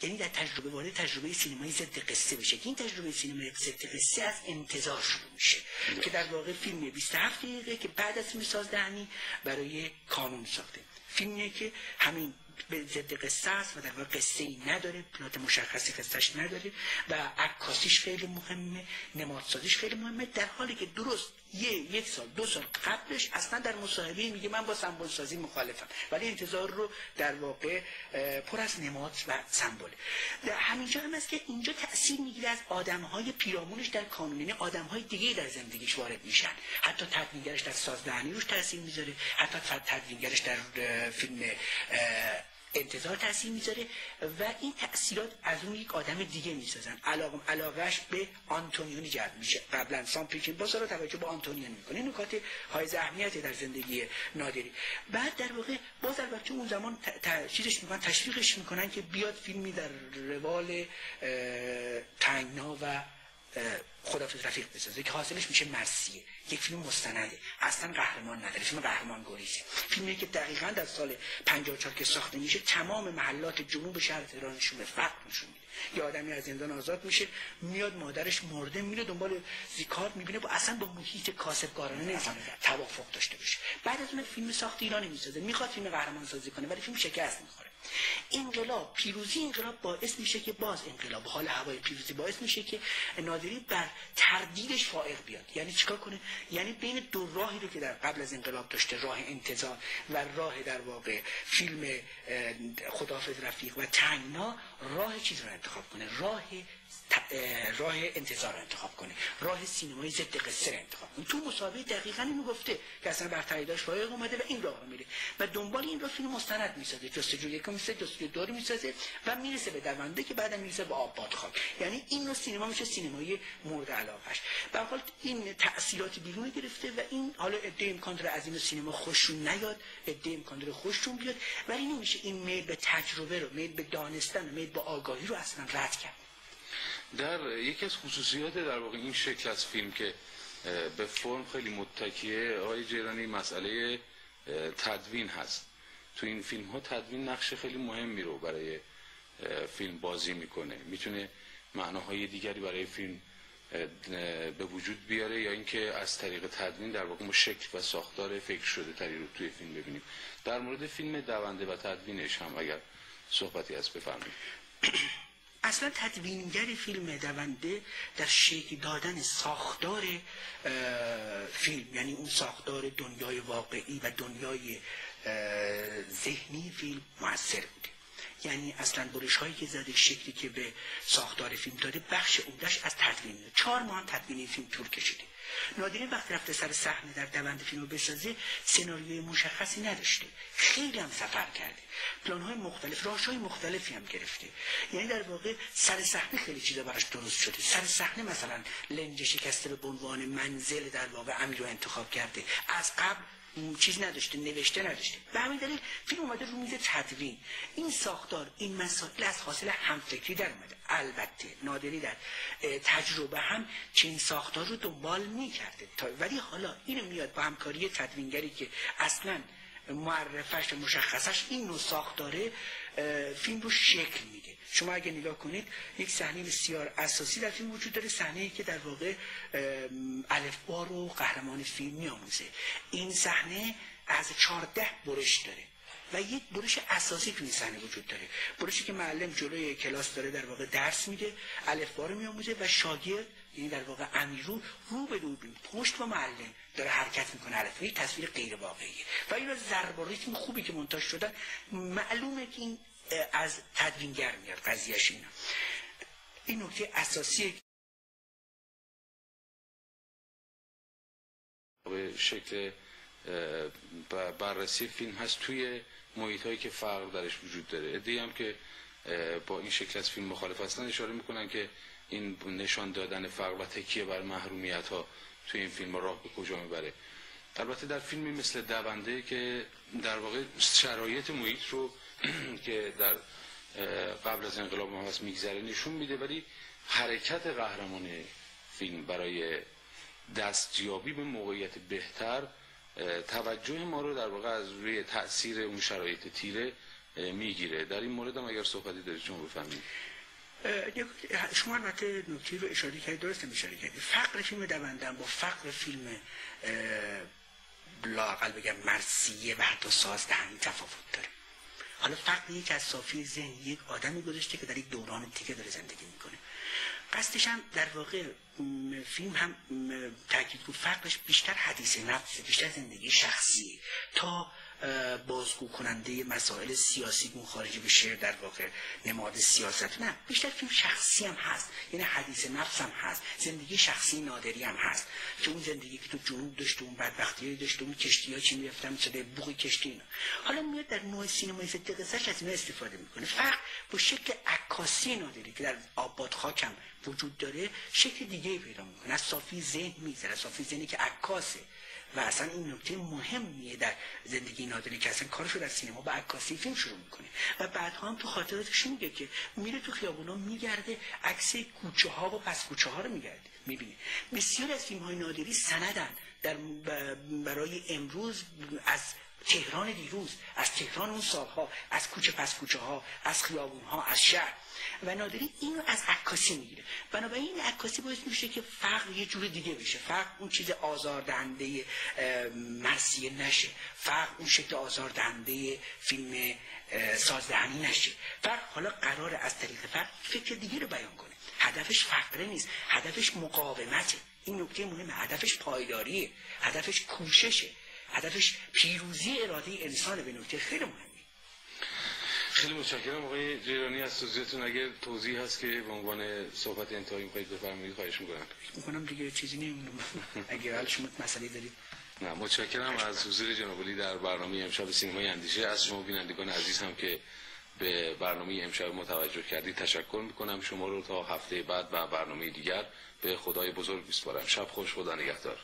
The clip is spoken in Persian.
یعنی در تجربه وارد تجربه سینمایی ضد قصه بشه که این تجربه سینمایی ضد قصه از انتظار شروع میشه که در واقع فیلم 27 دقیقه که بعد از فیلم سازدهنی برای کانون ساخته، فیلمیه که همین به ضد قصه است و در واقع قصه ای نداره، پلات مشخصی قصهش نداره و عکاسیش خیلی مهمه، نمادسازیش خیلی مهمه، در حالی که درست یک سال 2 سال قبلش اصلا در مصاحبه میگه من با سمبل سازی مخالفم، ولی انتظار رو در واقع پر از نماد و سمبله. در همینجا هم است که اینجا تأثیر میگیره از آدم‌های پیرامونش در کانون، یعنی آدم‌های دیگه در زندگیش وارد میشن، حتی تدوینگرش در سازدهنی روش تأثیر میذاره، حتی تدوینگرش در فیلم انتظار تأثیر میذاره و این تأثیرات از اون یک آدم دیگه میسازن. علاقهش به آنتونیونی جلب میشه. قبلا سام پکینپاس رو توجه به آنتونیون میکنه، نکات های اهمیتی در زندگی نادری. بعد در واقع باز البته اون زمان چیزش میکنن، تشویقش میکنن که بیاد فیلمی در روال تنگنا و خدافظ رفیق بسازه که حاصلش میشه مرثیه، یک فیلم مستنده، اصلا قهرمان نداره، فیلم قهرمان گریزه، فیلمی که دقیقاً در سال 54 که ساخته میشه تمام محلات جنوب شهر تهران نشون به فقر نشون میده. یه آدمی از زندان آزاد میشه، میاد مادرش مرده، میره دنبال زیکار، میبینه با اصلا با محیط کاسبکارانه نمیتونه توافق داشته باشه. بعد از اون فیلم ساخت ایرانی میسازه، میخواد فیلم قهرمان سازی کنه ولی فیلم شکست میخوره. انقلاب، پیروزی انقلاب باعث میشه که باز انقلاب، حال هوای پیروزی باعث میشه که نادری بر تردیدش فائق بیاد. یعنی چیکار کنه؟ یعنی بین دو راهی رو که در قبل از انقلاب داشته، راه انتظار و راه در واقع فیلم خداحافظ رفیق و تنگنا، راه چیز رو انتخاب کنه، راه انتظار رو انتخاب کنه، راه سینمایی ضد قصه رو انتخاب کنه. تو مسابقه دقیقاً اینو گفته که اصلا بر تاییداش فائق اومده و این راه رو میره و دنبال این راه فیلم مستند میسازه، جستجو یک میسازه، جستجو دو رو میسازه و میرسه به دونده که بعدم میرسه به آبادخاک. یعنی این رو سینما میشه سینمایی مورد علاقه‌اش. به هر حال این تأثیرات بیرون گرفته و این حالا ادعای امکان داره از این سینما خوششون نیاد، ادعای امکان داره خوششون بیاد، ولی نمیشه این میل به تجربه رو، میل به دانستن و میل به آگاهی رو اصلا رد کرد. در یکی از خصوصیات در واقع این شکل از فیلم که به فرم خیلی متکیه، آقای جیرانی، مسئله تدوین هست. تو این فیلم ها تدوین نقش خیلی مهمی رو برای فیلم بازی میکنه، میتونه معناهای دیگری برای فیلم به وجود بیاره یا اینکه از طریق تدوین در واقع ما شکل و ساختار فکر شده تری رو توی فیلم ببینیم. در مورد فیلم دونده و تدوینش هم اگر صحبتی هست بفرمایید. اصلا تدوینگر فیلم دونده در شکل دادن ساختار فیلم، یعنی اون ساختار دنیای واقعی و دنیای ذهنی فیلم موثر بوده. یعنی اصلا برش هایی که زده، شکلی که به ساختار فیلم داده، بخش عمده‌اش از تدوین. 4 ماه تدوین فیلم طول کشیده. نادری وقتی رفته سر صحنه در دونده فیلمو بسازه، سناریوی مشخصی نداشته، خیلی هم سفر کرده، پلان‌های مختلف، راه‌های مختلفی هم گرفته. یعنی در واقع سر صحنه خیلی چیزا براش درست شده. سر صحنه مثلا لنج شکسته رو به عنوان منزل در واقع امیر رو انتخاب کرده، از قبل چیز نداشته، نوشته نداشته. به همین دلیل فیلم اومده رو میز تدوین. این ساختار، این مسائل از حاصل همفکری در اومده. البته نادری در تجربه هم چنین ساختار رو دنبال میکرده، ولی حالا اینو میاد با همکاری تدوینگری که اصلا معرفش و مشخصش این نوع ساختاره، فیلم رو شکل میده. شما اگه نگاه کنید یک صحنه بسیار اساسی در فیلم وجود داره، صحنه‌ای که در واقع الفبا رو قهرمان فیلم میآموزه. این صحنه از 14 برش داره و یک برش اساسی تو این صحنه وجود داره، برشی که معلم جلوی کلاس داره در واقع درس میده، الفبا رو میآموزه و شاگرد، یعنی در واقع امیرو، رو به دوربین پشت با معلم داره حرکت میکنه. الفبا یک تصویر غیر واقعیه و این ضرب و ریتم خوبی که مونتاژ شدن، معلومه که این از تدوینگر میاد قضیهش. این نکته اساسیه. به شکل بررسی فیلم هست توی محیط هایی که فرق درش وجود داره. عده‌ای هم که با این شکل از فیلم مخالف هستن اشاره میکنن که این نشان دادن فرق و تکیه بر محرومیت ها توی این فیلم راه به کجا میبره. البته در فیلمی مثل دونده که در واقع شرایط محیط رو که در قبل از انقلاب ما هست میگذره نشون میده، ولی حرکت قهرمان فیلم برای دستیابی به موقعیت بهتر توجه ما رو در واقع از روی تأثیر اون شرایط تیره میگیره. در این مورد هم اگر صحبتی دارید شما بفرمایید. شما البته نکته رو اشاره کردید، درست اشاره کردید. فقر فیلم دوندم با فقر فیلم لااقل بگم مرثیه و حتی سازدهنی تفاوت داره. حالا فقر یک از صافی ذهن یک آدمی گذاشته که در یک دوران تیکه داره زندگی میکنه. قصدش هم در واقع فیلم هم تاکید رو فقرش بیشتر حدیث نفسه، بیشتر زندگی شخصی تا بازگو کننده مسائل سیاسی گون خارجی به شعر در واقع نماد سیاست. نه، بیشتر فیلم شخصی هم هست، یعنی حدیث نفس هم هست، زندگی شخصی نادری هم هست که اون زندگی که تو جنوب داشته، اون بدبختی‌ای داشته، اون کشتی‌ها چی می‌رفتن شده بوق کشتی اینا. حالا میاد در نوع سینمای ضد قصه‌اش از اینا استفاده میکنه. فرق با شکل عکاسی نادری که در آباد خاکم وجود داره شکل دیگه پیدا میکنه. از صافی ذهن میذاره، صافی ذهنی که عکاسه و اصلا این نکته مهمیه در زندگی نادری که اصلا کارشو در سینما با عکاسی فیلم شروع میکنه و بعدها هم تو خاطراتش میگه که میره تو خیابونا میگرده، عکس کوچه ها و پس کوچه ها رو میگرده میبینه. بسیار از فیلم های نادری سندن برای امروز از تهران دیروز، از تهران اون سالها، از کوچه پس کوچه ها، از خیابون ها، از شهر. و نادری اینو از عکاسی میگیره. بنابراین این عکاسی باعث میشه که فقر یه جور دیگه بشه. فقر اون چیز آزاردهنده مرثیه نشه، فقر اون شکل آزاردهنده فیلم سازدهنی نشه. فقر حالا قراره از طریق فقر فکر دیگه رو بیان کنه. هدفش فقره نیست، هدفش مقاومته. این نکته مهمه. هدفش پایداریه، هدفش کوششه، هدفش پیروزی اراده انسان. به نکته خیلی مهمه. خیلی متشکرم آقای جیرانی از توضیحتون. اگر توضیح هست که به عنوان صحبت انتهایی می‌خواید بفرمایید خواهش می‌کنم دیگه چیزی نمی‌دونم. اگر حال شما مسئله دارید. نه، متشکرم از حضور جناب علی در برنامه امشب سینمای اندیشه. از شما بینندگان عزیز هم که به برنامه امشب متوجه کردید تشکر می‌کنم. شما رو تا هفته بعد و برنامه دیگر به خدای بزرگ می‌سپارم. شب خوش، خدا نگهدار.